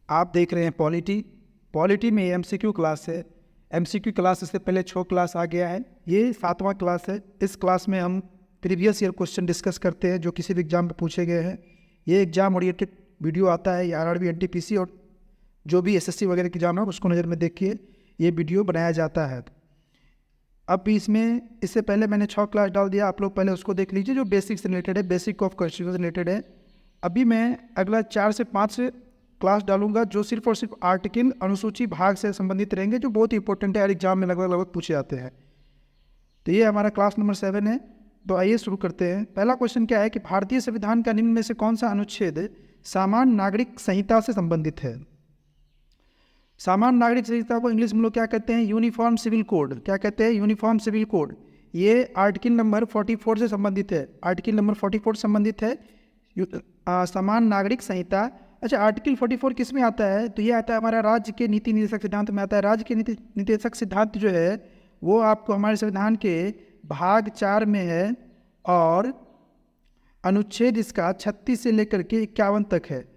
आप देख रहे हैं पॉलिटी। पॉलिटी में एमसीक्यू क्लास है। एमसीक्यू क्लास इससे पहले 6 क्लास आ गया है, ये 7वां क्लास है। इस क्लास में हम प्रीवियस ईयर क्वेश्चन डिस्कस करते हैं जो किसी भी एग्जाम में पूछे गए हैं। ये एग्जाम ओरिएंटेड वीडियो आता है, ये आरआरबी, एनटीपीसी और जो भी एसएससी वगैरह के एग्जाम है उसको नज़र में देखिए, ये वीडियो बनाया जाता है। अब भी इससे पहले मैंने 6 क्लास डाल दिया, आप लोग पहले उसको देख लीजिए जो बेसिक से रिलेटेड है, बेसिक ऑफ कॉन्स्टिट्यूशन से रिलेटेड है। अभी मैं अगला 4 से 5 क्लास डालूंगा जो सिर्फ और सिर्फ आर्टिकल, अनुसूची, भाग से संबंधित रहेंगे, जो बहुत ही इंपॉर्टेंट है, हर एग्जाम में लगभग पूछे जाते हैं। तो ये हमारा क्लास नंबर 7 है। तो आइए शुरू करते हैं। पहला क्वेश्चन क्या है कि भारतीय संविधान का निम्न में से कौन सा अनुच्छेद सामान्य नागरिक संहिता से संबंधित है। सामान्य नागरिक संहिता को इंग्लिश में लोग क्या कहते हैं, यूनिफॉर्म सिविल कोड। क्या कहते हैं, यूनिफॉर्म सिविल कोड। ये आर्टिकल नंबर 44 से संबंधित है, आर्टिकल नंबर 44 से संबंधित है सामान्य नागरिक संहिता। अच्छा, आर्टिकल 44 किस में आता है, तो ये आता है हमारा राज्य के नीति निर्देशक सिद्धांत में आता है। राज्य के नीति निर्देशक सिद्धांत जो है वो आपको हमारे संविधान के भाग 4 में है और अनुच्छेद इसका 36 से लेकर के 51 तक है।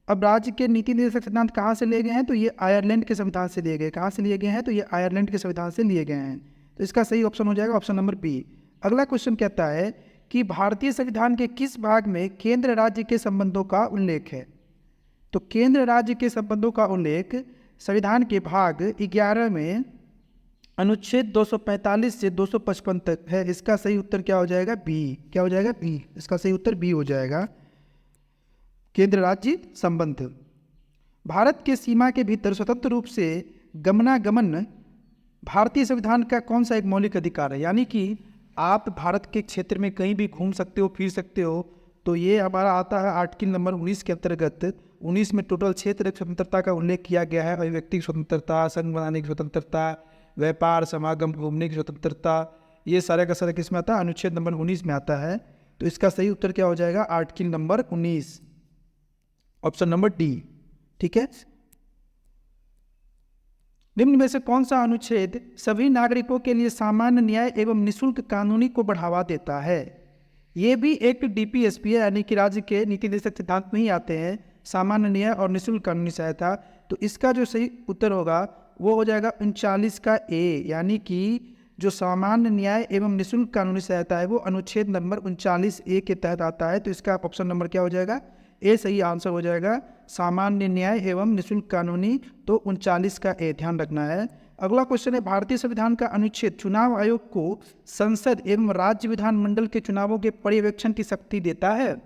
अब राज्य के नीति निर्देशक सिद्धांत कहाँ से लिए गए हैं, तो ये आयरलैंड के संविधान से लिए गए। कहाँ से लिए गए हैं, तो ये आयरलैंड के संविधान से लिए गए हैं। तो इसका सही ऑप्शन हो जाएगा ऑप्शन नंबर बी। अगला क्वेश्चन कहता है कि भारतीय संविधान के किस भाग में केंद्र राज्य के संबंधों का उल्लेख है। तो केंद्र राज्य के संबंधों का उल्लेख संविधान के भाग 11 में अनुच्छेद 245 से 255 तक है। इसका सही उत्तर क्या हो जाएगा, बी। क्या हो जाएगा, बी। इसका सही उत्तर बी हो जाएगा, केंद्र राज्य संबंध। भारत के सीमा के भीतर स्वतंत्र रूप से गमनागमन भारतीय संविधान का कौन सा एक मौलिक अधिकार है। यानी कि आप भारत के क्षेत्र में कहीं भी घूम सकते हो, फिर सकते हो। तो ये हमारा आता है आर्टिकल नंबर 19 के अंतर्गत। 19 में टोटल क्षेत्र स्वतंत्रता का उल्लेख किया गया है। अभिव्यक्ति की स्वतंत्रता, संघ बनाने की स्वतंत्रता, व्यापार समागम घूमने की स्वतंत्रता, ये सारे का सारा किस में आता है, अनुच्छेद नंबर 19 में आता है। तो इसका सही उत्तर क्या हो जाएगा, article number 19, option number D. ठीक है। निम्न में से कौन सा अनुच्छेद सभी नागरिकों के लिए सामान्य न्याय एवं निःशुल्क कानूनी को बढ़ावा देता है। ये भी एक डीपीएसपी है, यानी कि राज्य के नीति निर्देशक सिद्धांत में ही आते हैं, सामान्य न्याय और निःशुल्क कानूनी सहायता। तो इसका जो सही उत्तर होगा वो हो जाएगा 39 का ए, यानी कि जो सामान्य न्याय एवं निःशुल्क कानूनी सहायता है वो अनुच्छेद नंबर 39 ए के तहत आता है। तो इसका ऑप्शन नंबर क्या हो जाएगा, ए सही आंसर हो जाएगा, सामान्य न्याय एवं निःशुल्क कानूनी। तो 39 का ए ध्यान रखना है। अगला क्वेश्चन है, भारतीय संविधान का अनुच्छेद चुनाव आयोग को संसद एवं राज्य विधानमंडल के चुनावों के पर्यवेक्षण की शक्ति देता है।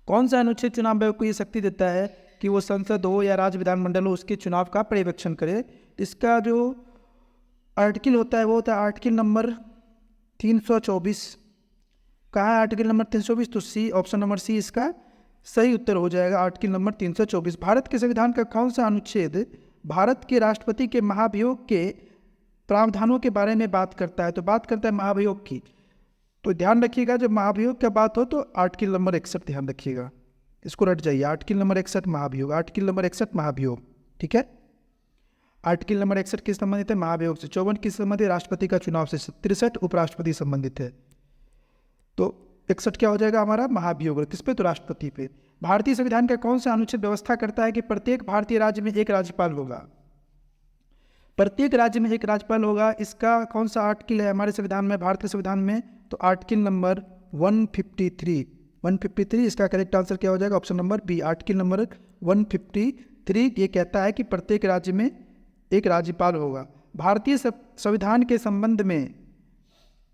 कौन सा अनुच्छेद चुनाव आयोग को ये शक्ति देता है कि वो संसद हो या राज्य विधानमंडल हो उसके चुनाव का पर्यवेक्षण करे। इसका जो आर्टिकल होता है वो होता है आर्टिकल नंबर 324। कहाँ है आर्टिकल नंबर 324, तो सी, ऑप्शन नंबर सी इसका सही उत्तर हो जाएगा, आर्टिकल नंबर 324। भारत के संविधान का कौन सा अनुच्छेद भारत के राष्ट्रपति के महाभियोग के प्रावधानों के बारे में बात करता है। तो बात करता है महाभियोग की। तो ध्यान रखिएगा जब महाभियोग की बात हो तो आर्टिकल नंबर 61 ध्यान रखिएगा, इसको रट जाइए, आर्टिकल नंबर 61 महाभियोग, आर्टिकल नंबर 61 महाभियोग। ठीक है, आर्टिकल नंबर 61 किस संबंधित है, महाभियोग से। 54 किस संबंधित, राष्ट्रपति का चुनाव से। 63 उपराष्ट्रपति संबंधित है। तो 61 क्या हो जाएगा हमारा, महाभियोग। किस पे, तो राष्ट्रपति पे। भारतीय संविधान का कौन सा अनुच्छेद व्यवस्था करता है कि प्रत्येक भारतीय राज्य में एक राज्यपाल होगा। प्रत्येक राज्य में एक राज्यपाल होगा, इसका कौन सा आर्टिकल है हमारे संविधान में, भारतीय संविधान में, तो आर्टिकल नंबर 153। इसका करेक्ट आंसर क्या हो जाएगा, option number B, article number 153। ये कहता है कि प्रत्येक राज्य में एक राज्यपाल होगा। भारतीय संविधान के संबंध में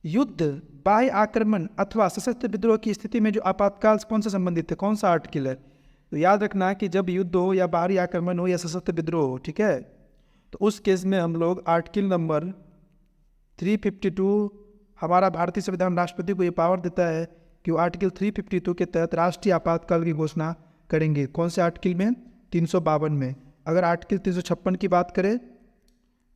युद्ध, बाह्य आक्रमण अथवा सशस्त्र विद्रोह की स्थिति में जो आपातकाल कौन से संबंधित है, कौन सा आर्टिकल है। तो याद रखना है कि जब युद्ध हो या बाहरी आक्रमण हो या सशस्त्र विद्रोह हो, ठीक है, तो उस केस में हम लोग आर्टिकल नंबर 352, हमारा भारतीय संविधान राष्ट्रपति को ये पावर देता है कि वो आर्टिकल 352 के तहत राष्ट्रीय आपातकाल की घोषणा करेंगे। कौन से आर्टिकल में, 352 में। अगर आर्टिकल 356 की बात करें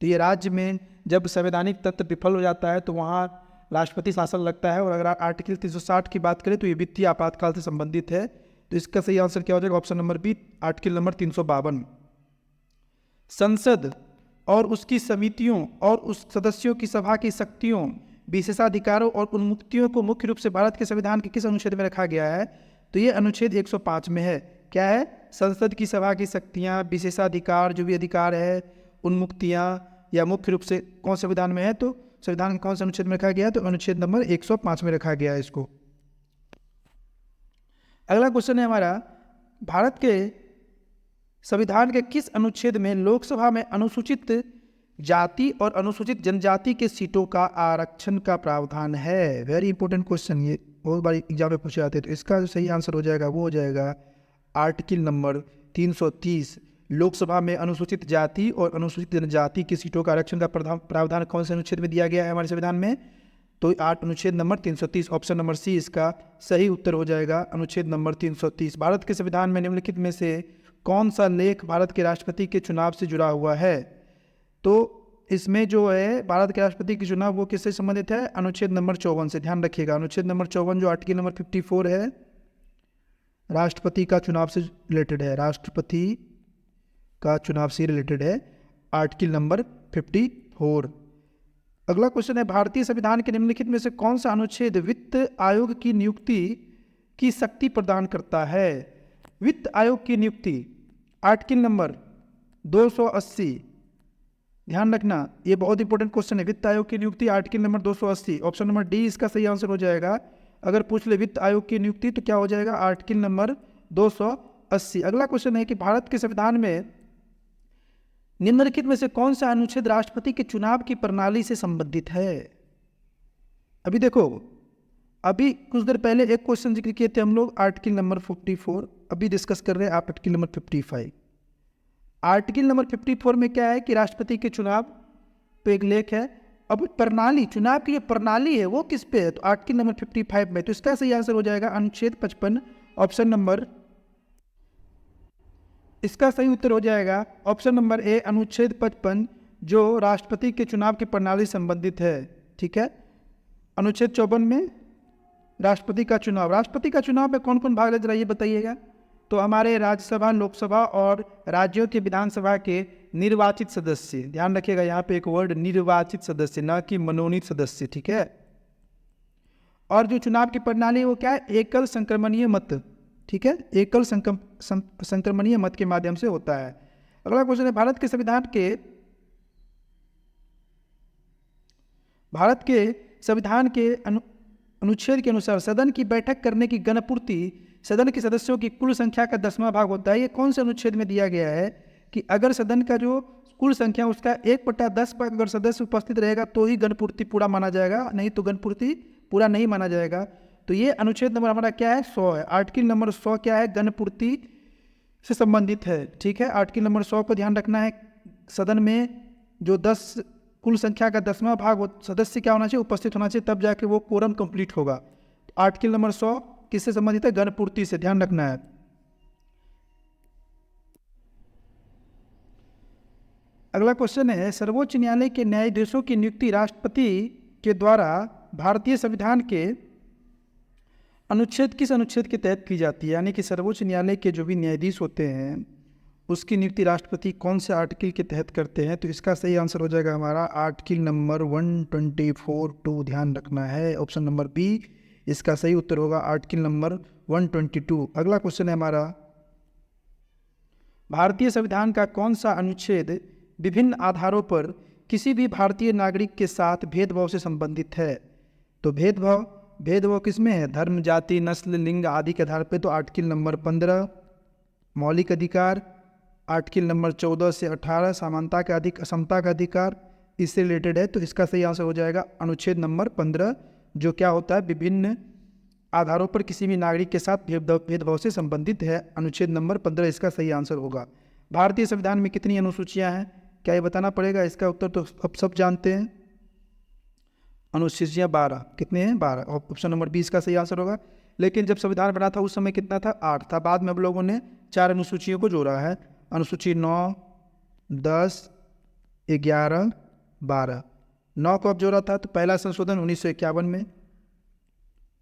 तो ये राज्य में जब संवैधानिक तंत्र विफल हो जाता है तो वहाँ राष्ट्रपति शासन लगता है। और अगर आर्टिकल 360 की बात करें तो ये वित्तीय आपातकाल से संबंधित है। तो इसका सही आंसर क्या हो जाएगा, option number B, article number 352। संसद और उसकी समितियों और उस सदस्यों की सभा की शक्तियों, विशेषाधिकारों और उन्मुक्तियों को मुख्य रूप से भारत के संविधान के किस अनुच्छेद में रखा गया है। तो ये अनुच्छेद 105 में है। क्या है, संसद की सभा की शक्तियाँ, विशेषाधिकार जो भी अधिकार है, उन्मुक्तियाँ, या मुख्य रूप से कौन संविधान में है, तो संविधान के कौन से अनुच्छेद में रखा गया है, तो अनुच्छेद नंबर 105 में रखा गया है इसको। अगला क्वेश्चन है हमारा, भारत के संविधान के किस अनुच्छेद में लोकसभा में अनुसूचित जाति और अनुसूचित जनजाति के सीटों का आरक्षण का प्रावधान है? वेरी इंपॉर्टेंट क्वेश्चन, ये बहुत बार एग्जाम में पूछे जाते हैं। तो इसका जो सही आंसर हो जाएगा वो हो जाएगा आर्टिकल नंबर 330। लोकसभा में अनुसूचित जाति और अनुसूचित जनजाति की सीटों का आरक्षण का प्रावधान कौन से अनुच्छेद में दिया गया है हमारे संविधान में? तो अनुच्छेद नंबर 330, ऑप्शन नंबर सी इसका सही उत्तर हो जाएगा, अनुच्छेद नंबर 330। भारत के संविधान में निम्नलिखित में से कौन सा लेख भारत के राष्ट्रपति के चुनाव से जुड़ा हुआ है? तो इसमें जो है भारत के राष्ट्रपति के चुनाव वो किससे संबंधित है? अनुच्छेद नंबर 54 से। ध्यान रखिएगा, अनुच्छेद नंबर 54 जो आर्टिकल नंबर 54 है, राष्ट्रपति का चुनाव से रिलेटेड है, राष्ट्रपति का चुनाव से रिलेटेड है, आर्टिकल नंबर 54। अगला क्वेश्चन है, भारतीय संविधान के निम्नलिखित में से कौन सा अनुच्छेद वित्त आयोग की नियुक्ति की शक्ति प्रदान करता है? वित्त आयोग की नियुक्ति आर्टिकल नंबर 280। ध्यान रखना, ये बहुत इंपॉर्टेंट क्वेश्चन है। वित्त आयोग की नियुक्ति article number 280, option number D इसका सही आंसर हो जाएगा। अगर पूछ ले वित्त आयोग की नियुक्ति तो क्या हो जाएगा? Article number 280। अगला क्वेश्चन है कि भारत के संविधान में निम्नलिखित में से कौन सा अनुच्छेद राष्ट्रपति के चुनाव की प्रणाली से संबंधित है? अभी देखो, अभी कुछ देर पहले एक क्वेश्चन जिक्र किए थे हम लोग, आर्टिकल नंबर 54, अभी डिस्कस कर रहे हैं आर्टिकल नंबर 55। आर्टिकल नंबर 54 में क्या है कि राष्ट्रपति के चुनाव पे एक लेख है। अब प्रणाली, चुनाव की जो प्रणाली है वो किस पे है? तो आर्टिकल नंबर 55 में। तो इसका सही आंसर हो जाएगा अनुच्छेद 55, ऑप्शन नंबर, इसका सही उत्तर हो जाएगा ऑप्शन नंबर ए, अनुच्छेद 55 जो राष्ट्रपति के चुनाव की प्रणाली संबंधित है। ठीक है, अनुच्छेद 54 में राष्ट्रपति का चुनाव, राष्ट्रपति का चुनाव में कौन कौन भाग ले, जरा ये बताइएगा। तो हमारे राज्यसभा, लोकसभा और राज्यों के विधानसभा के निर्वाचित सदस्य, ध्यान रखिएगा यहाँ पे एक वर्ड निर्वाचित सदस्य, ना कि मनोनीत सदस्य। ठीक है, और जो चुनाव की प्रणाली है वो क्या है? एकल संक्रमणीय मत। ठीक है, एकल संक्रमणीय मत के माध्यम से होता है। अगला क्वेश्चन है, भारत के संविधान के अनुच्छेद के अनुसार सदन की बैठक करने की गणपूर्ति सदन के सदस्यों की कुल संख्या का 10वां भाग होता है। ये कौन से अनुच्छेद में दिया गया है कि अगर सदन का जो कुल संख्या उसका 1/10 पर अगर सदस्य उपस्थित रहेगा तो ही गणपूर्ति पूरा माना जाएगा, नहीं तो गणपूर्ति पूरा नहीं माना जाएगा। तो ये अनुच्छेद नंबर हमारा क्या है? 100 है। आर्टिकल नंबर 100 क्या है? गणपूर्ति से संबंधित है। ठीक है, आर्टिकल नंबर 100 को ध्यान रखना है। सदन में जो 10 कुल संख्या का 10वां भाग सदस्य क्या होना चाहिए? उपस्थित होना चाहिए, तब जाके वो कोरम कंप्लीट होगा। आर्टिकल नंबर 100 किससे संबंधित है? गणपूर्ति से, ध्यान रखना है। अगला क्वेश्चन है, सर्वोच्च न्यायालय के न्यायाधीशों की नियुक्ति राष्ट्रपति के द्वारा भारतीय संविधान के अनुच्छेद किस अनुच्छेद के तहत की जाती है? यानी कि सर्वोच्च न्यायालय के जो भी न्यायाधीश होते हैं उसकी नियुक्ति राष्ट्रपति कौन से आर्टिकल के तहत करते हैं? तो इसका सही आंसर हो जाएगा हमारा आर्टिकल नंबर 124(2). ध्यान रखना है, ऑप्शन नंबर बी इसका सही उत्तर होगा, आर्टिकल नंबर 122। अगला क्वेश्चन है हमारा, भारतीय संविधान का कौन सा अनुच्छेद विभिन्न आधारों पर किसी भी भारतीय नागरिक के साथ भेदभाव से संबंधित है? तो भेदभाव किसमें है? धर्म, जाति, नस्ल, लिंग आदि के आधार पर। तो आर्टिकल नंबर 15 मौलिक अधिकार, आर्टिकल नंबर 14 से 18 समानता का असमता का अधिकार, इससे रिलेटेड है। तो इसका सही आंसर हो जाएगा अनुच्छेद नंबर 15 जो क्या होता है? विभिन्न आधारों पर किसी भी नागरिक के साथ भेदभाव से संबंधित है। अनुच्छेद नंबर 15 इसका सही आंसर होगा। भारतीय संविधान में कितनी अनुसूचियां हैं? क्या ये बताना पड़ेगा? इसका उत्तर तो अब सब जानते हैं, अनुसूचियां 12। कितने हैं? 12। ऑप्शन नंबर 20 का सही आंसर होगा। लेकिन जब संविधान बना था उस समय कितना था? 8 था। बाद में अब लोगों ने 4 अनुसूचियों को जोड़ा है, अनुसूची 9, 10, 11, 12। 9 को अब जोड़ा था तो पहला संशोधन 1951 में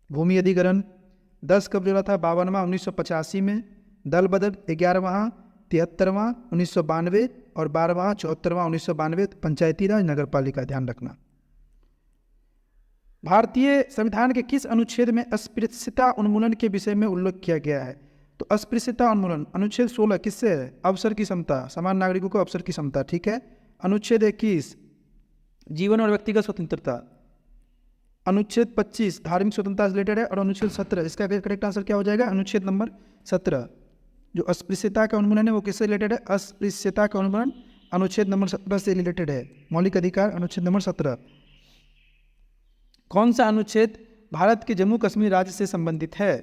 भूमि अधिग्रहण। 10 कब जोड़ा था? 52वां 1985 में। दल बदल 11वां 73वां 1992 और 12वां 74वां 1992 पंचायती राज नगर पालिका। ध्यान रखना। भारतीय संविधान के किस अनुच्छेद में अस्पृश्यता उन्मूलन के विषय में उल्लेख किया गया है? तो अस्पृश्यता उन्मूलन अनुच्छेद 16 किससे है? अवसर की समता, समान नागरिकों को अवसर की समता, ठीक है। अनुच्छेद 21 जीवन और व्यक्तिगत स्वतंत्रता, अनुच्छेद 25 धार्मिक स्वतंत्रता से रिलेटेड है, और अनुच्छेद 17 इसका करेक्ट आंसर क्या हो जाएगा? अनुच्छेद नंबर 17 जो अस्पृश्यता का उन्मूलन है वो किससे रिलेटेड है? अस्पृश्यता का उन्मूलन अनुच्छेद नंबर 17 से रिलेटेड है। मौलिक अधिकार अनुच्छेद नंबर 17। कौन सा अनुच्छेद भारत के जम्मू कश्मीर राज्य से संबंधित है?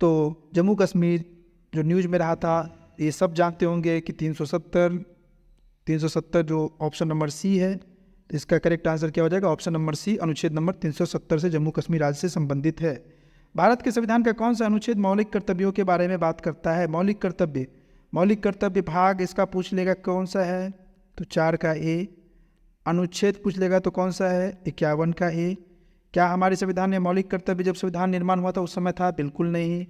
तो जम्मू कश्मीर जो न्यूज में रहा था ये सब जानते होंगे कि 370 जो ऑप्शन नंबर सी है, तो इसका करेक्ट आंसर क्या हो जाएगा? ऑप्शन नंबर सी अनुच्छेद नंबर 370 से जम्मू कश्मीर राज्य से संबंधित है। भारत के संविधान का कौन सा अनुच्छेद मौलिक कर्तव्यों के बारे में बात करता है? मौलिक कर्तव्य भाग इसका पूछ लेगा कौन सा है? तो 4 का ए। अनुच्छेद पूछ लेगा तो कौन सा है? 51 का ए। क्या हमारे संविधान में मौलिक कर्तव्य जब संविधान निर्माण हुआ था उस समय था? बिल्कुल नहीं।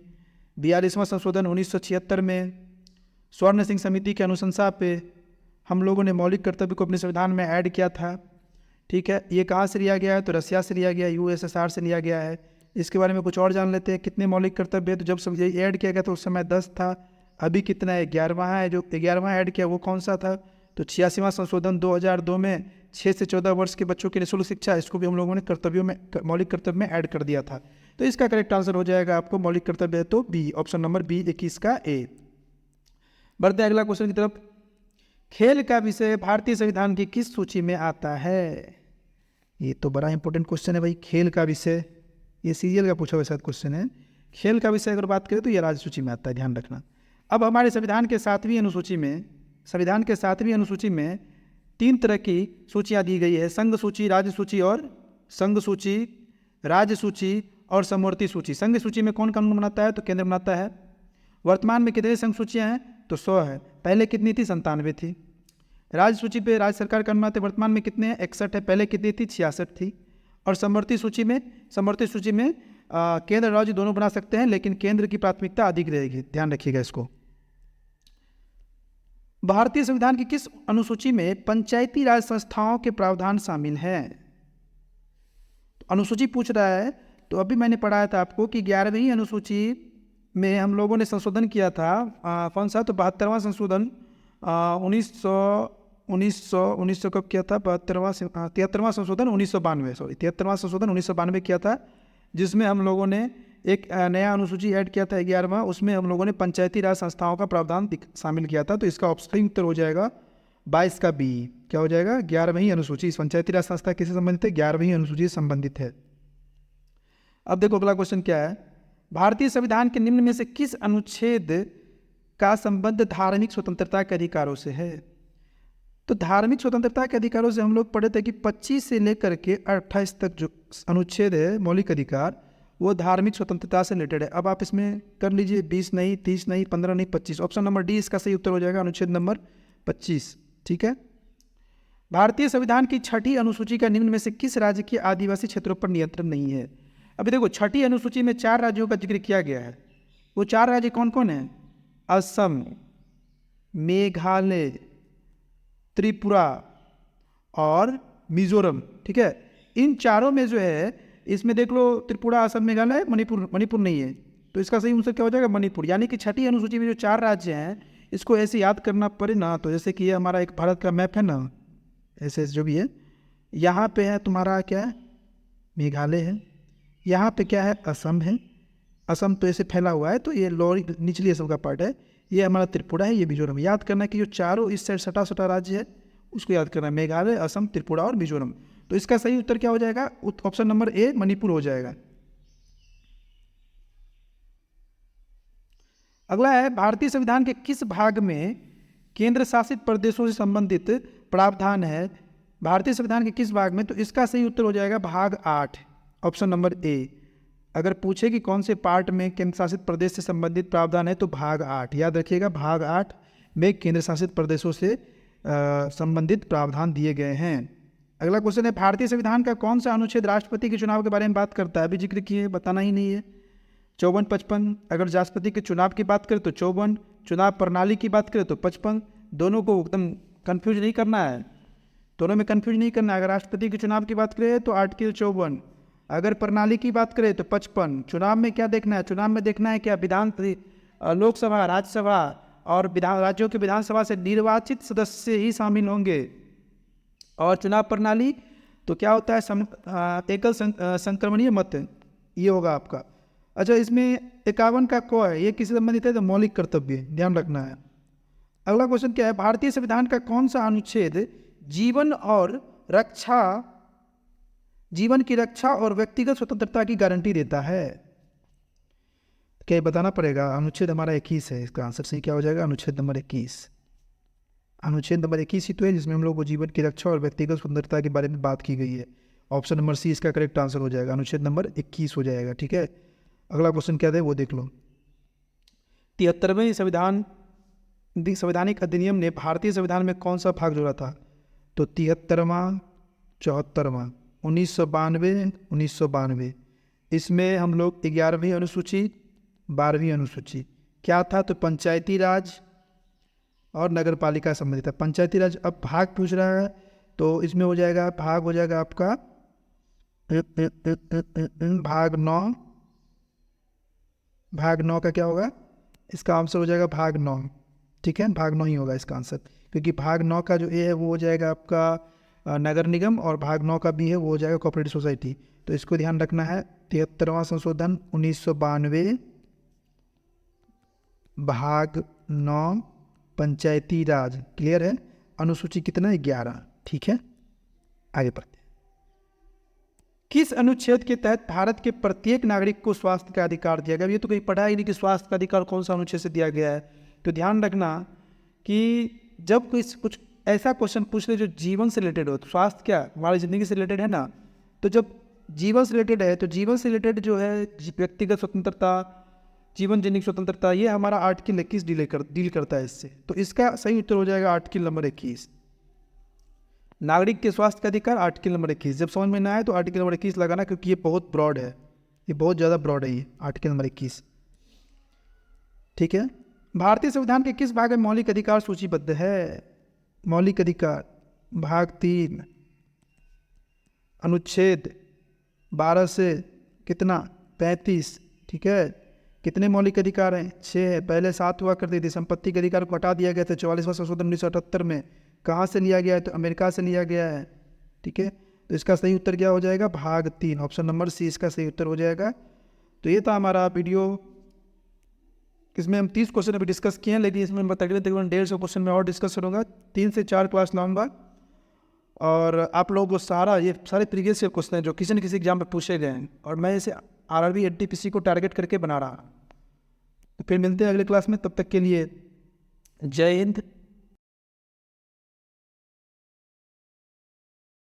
42वां संशोधन 1976 में स्वर्ण सिंह समिति की अनुशंसा पे हम लोगों ने मौलिक कर्तव्य को अपने संविधान में ऐड किया था, ठीक है। ये कहाँ से लिया गया है? तो रसिया से लिया गया, USSR से लिया गया है। इसके बारे में कुछ और जान लेते हैं, कितने मौलिक कर्तव्य है। तो जब ये ऐड किया गया था उस समय 10 था, अभी कितना है? 11वां है। जो 11वां ऐड किया वो कौन सा था? तो 86वां संशोधन 2002 में 6 से 14 वर्ष के बच्चों की निःशुल्क शिक्षा, इसको भी हम लोगों ने कर्तव्यों में मौलिक कर्तव्य में ऐड कर दिया था। तो इसका करेक्ट आंसर हो जाएगा आपको मौलिक कर्तव्य है तो बी, ऑप्शन नंबर बी 21 का ए। बढ़ते अगला क्वेश्चन की तरफ। खेल का विषय भारतीय संविधान की किस सूची में आता है? ये तो बड़ा इंपॉर्टेंट क्वेश्चन है भाई। खेल का विषय ये सीरियल का पूछा हुआ शायद क्वेश्चन है। खेल का विषय अगर बात करें तो ये राज्य सूची में आता है, ध्यान रखना। अब हमारे संविधान के 7वीं अनुसूची में 3 तरह की सूचियाँ दी गई है, संघ सूची, राज्य सूची और संघ सूची, राज्य सूची और समवर्ती सूची। संघ सूची में कौन कानून बनाता है? तो केंद्र बनाता है। वर्तमान में कितनी संघ सूचियाँ हैं? तो 100 है। पहले कितनी थी? 97 थी। राज्य सूची पे राज्य सरकार का अनुमान वर्तमान में कितने हैं? 61 है। पहले कितनी थी? 66 थी। और समवर्ती सूची में केंद्र और राज्य दोनों बना सकते हैं, लेकिन केंद्र की प्राथमिकता अधिक रहेगी, ध्यान रखिएगा इसको। भारतीय संविधान की किस अनुसूची में पंचायती राज संस्थाओं के प्रावधान शामिल हैं? तो अनुसूची पूछ रहा है, तो अभी मैंने पढ़ाया था आपको कि 11वीं अनुसूची में हम लोगों ने संशोधन किया था। कौन सा? तो 72वां संशोधन 1900 कब किया था? 73वां संशोधन 1992 किया था, जिसमें हम लोगों ने एक नया अनुसूची ऐड किया था 11वां। उसमें हम लोगों ने पंचायती राज संस्थाओं का प्रावधान शामिल किया था। तो इसका ऑप्शन उत्तर हो जाएगा 22 का बी। क्या हो जाएगा? 11वीं अनुसूची। पंचायती राज संस्था किससे संबंधित है? 11वीं अनुसूची से संबंधित है। अब देखो अगला क्वेश्चन क्या है। भारतीय संविधान के निम्न में से किस अनुच्छेद का संबंध धार्मिक स्वतंत्रता के अधिकारों से है? तो धार्मिक स्वतंत्रता के अधिकारों से हम लोग पढ़े थे कि 25 से लेकर के 28 तक जो अनुच्छेद है मौलिक अधिकार, वो धार्मिक स्वतंत्रता से रिलेटेड है। अब आप इसमें कर लीजिए 20 नहीं, 30 नहीं, 15 नहीं, 25। ऑप्शन नंबर डी इसका सही उत्तर हो जाएगा, अनुच्छेद नंबर 25, ठीक है। भारतीय संविधान की 6ठी अनुसूची का निम्न में से किस राज्य के आदिवासी क्षेत्रों पर नियंत्रण नहीं है? अभी देखो 6ठी अनुसूची में 4 राज्यों का जिक्र किया गया है। वो 4 राज्य कौन कौन है? असम, मेघालय, त्रिपुरा और मिजोरम, ठीक है। इन चारों में जो है, इसमें देख लो त्रिपुरा, असम, मेघालय, मणिपुर नहीं है। तो इसका सही आंसर क्या हो जाएगा? मणिपुर। यानी कि 6ठी अनुसूची में जो 4 राज्य हैं, इसको ऐसे याद करना पड़े ना। तो जैसे कि ये हमारा एक भारत का मैप है ना, ऐसे जो भी है, यहाँ पे है तुम्हारा क्या है? मेघालय है। यहाँ पे क्या है? असम है। असम तो ऐसे फैला हुआ है, तो ये लोअर निचली असम का पार्ट है। ये हमारा त्रिपुरा है, ये मिजोरम। याद करना है कि जो चारों इस साइड सटा राज्य है उसको याद करना है, मेघालय, असम, त्रिपुरा और मिजोरम। तो इसका सही उत्तर क्या हो जाएगा? ऑप्शन नंबर ए मणिपुर हो जाएगा। अगला है, भारतीय संविधान के किस भाग में केंद्र शासित प्रदेशों से संबंधित प्रावधान है? भारतीय संविधान के किस भाग में? तो इसका सही उत्तर हो जाएगा भाग 8, ऑप्शन नंबर ए। अगर पूछे कि कौन से पार्ट में केंद्र शासित प्रदेश से संबंधित प्रावधान है, तो भाग 8 याद रखिएगा। भाग 8 में केंद्र शासित प्रदेशों से संबंधित प्रावधान दिए गए हैं। अगला क्वेश्चन है, भारतीय संविधान का कौन सा अनुच्छेद राष्ट्रपति के चुनाव के बारे में बात करता है? अभी जिक्र किए, बताना ही नहीं है। 54, 55। अगर राष्ट्रपति के चुनाव की बात करें तो 54, चुनाव प्रणाली की बात करें तो 55। दोनों को एकदम कन्फ्यूज नहीं करना है, दोनों में कन्फ्यूज नहीं करना है। अगर राष्ट्रपति के चुनाव की बात करें तो आर्टिकल 54, अगर प्रणाली की बात करें तो 55। चुनाव में क्या देखना है? चुनाव में देखना है क्या लोकसभा, राज्यसभा और राज्यों के विधानसभा से निर्वाचित सदस्य ही शामिल होंगे। और चुनाव प्रणाली तो क्या होता है, एकल संक्रमणीय मत, ये होगा आपका। अच्छा, इसमें 51 का क है, ये किसी संबंधित है तो मौलिक कर्तव्य, ध्यान रखना है। अगला क्वेश्चन क्या है, भारतीय संविधान का कौन सा अनुच्छेद जीवन की रक्षा और व्यक्तिगत स्वतंत्रता की गारंटी देता है? क्या ये बताना पड़ेगा? अनुच्छेद हमारा 21 है, इसका आंसर सही क्या हो जाएगा? अनुच्छेद नंबर 21। अनुच्छेद नंबर 21 ही तो है जिसमें हम लोग को जीवन की रक्षा और व्यक्तिगत स्वतंत्रता के बारे में बात की गई है। ऑप्शन नंबर सी इसका करेक्ट आंसर हो जाएगा, अनुच्छेद नंबर 21 हो जाएगा। ठीक है, अगला क्वेश्चन क्या है वो देख लो। 73वें संवैधानिक अधिनियम ने भारतीय संविधान में कौन सा भाग जोड़ा था? तो 73वां, 74वां, 1992, इसमें हम लोग 11वीं अनुसूची, 12वीं अनुसूची क्या था? तो पंचायती राज और नगर पालिका संबंधित है। पंचायती राज अब भाग पूछ रहा है तो इसमें हो जाएगा, भाग हो जाएगा आपका भाग 9। भाग 9 का क्या होगा? इसका आंसर हो जाएगा भाग 9। ठीक है, भाग 9 ही होगा इसका आंसर, क्योंकि भाग 9 का जो ए है वो हो जाएगा आपका नगर निगम, और भाग 9 का बी है वो हो जाएगा कोऑपरेटिव सोसाइटी। तो इसको ध्यान रखना है। 73वां संशोधन 1992, भाग 9, पंचायती राज, क्लियर है। अनुसूची कितना है? 11। ठीक है, आगे बढ़ते हैं। किस अनुच्छेद के तहत भारत के प्रत्येक नागरिक को स्वास्थ्य का अधिकार दिया गया? ये तो कहीं पढ़ा ही नहीं कि स्वास्थ्य का अधिकार कौन सा अनुच्छेद से दिया गया है। तो ध्यान रखना कि जब कोई कुछ ऐसा क्वेश्चन पूछ ले जो जीवन से रिलेटेड हो, तो स्वास्थ्य क्या हमारी ज़िंदगी से रिलेटेड है ना, तो जब जीवन से रिलेटेड है तो जीवन से रिलेटेड जो है व्यक्तिगत स्वतंत्रता, जीवन जनिक स्वतंत्रता, ये हमारा आर्टिकल 21 डील करता है इससे। तो इसका सही उत्तर हो जाएगा आर्टिकल नंबर 21, नागरिक के स्वास्थ्य का अधिकार, आर्टिकल नंबर 21। जब समझ में ना आए तो आर्टिकल नंबर 21 लगाना, क्योंकि ये बहुत ब्रॉड है, ये बहुत ज़्यादा ब्रॉड है ये आर्टिकल नंबर 21। ठीक है, भारतीय संविधान के किस भाग में मौलिक अधिकार सूचीबद्ध है? मौलिक अधिकार भाग 3, अनुच्छेद 12 से कितना? 35। ठीक है, कितने मौलिक अधिकार हैं? 6 है। पहले 7 हुआ करती थी, संपत्ति के अधिकार को हटा दिया गया था 44वां संशोधन 1978 में। कहाँ से लिया गया है? तो अमेरिका से लिया गया है। ठीक है, तो इसका सही उत्तर क्या हो जाएगा? भाग 3, ऑप्शन नंबर सी इसका सही उत्तर हो जाएगा। तो ये था हमारा वीडियो, इसमें हम 30 क्वेश्चन अभी डिस्कस किए हैं, लेकिन इसमें मैं तकरीबन 150 क्वेश्चन में और डिस्कस करूँगा। 3 से 4 क्लास लाऊंगा, और आप लोगों को ये सारे प्रीवियस ईयर क्वेश्चन हैं जो किसी न किसी एग्जाम में पूछे गए हैं, और मैं इसे RRB NTPC को टारगेट करके बना रहा। तो फिर मिलते हैं अगले क्लास में, तब तक के लिए जय हिंद,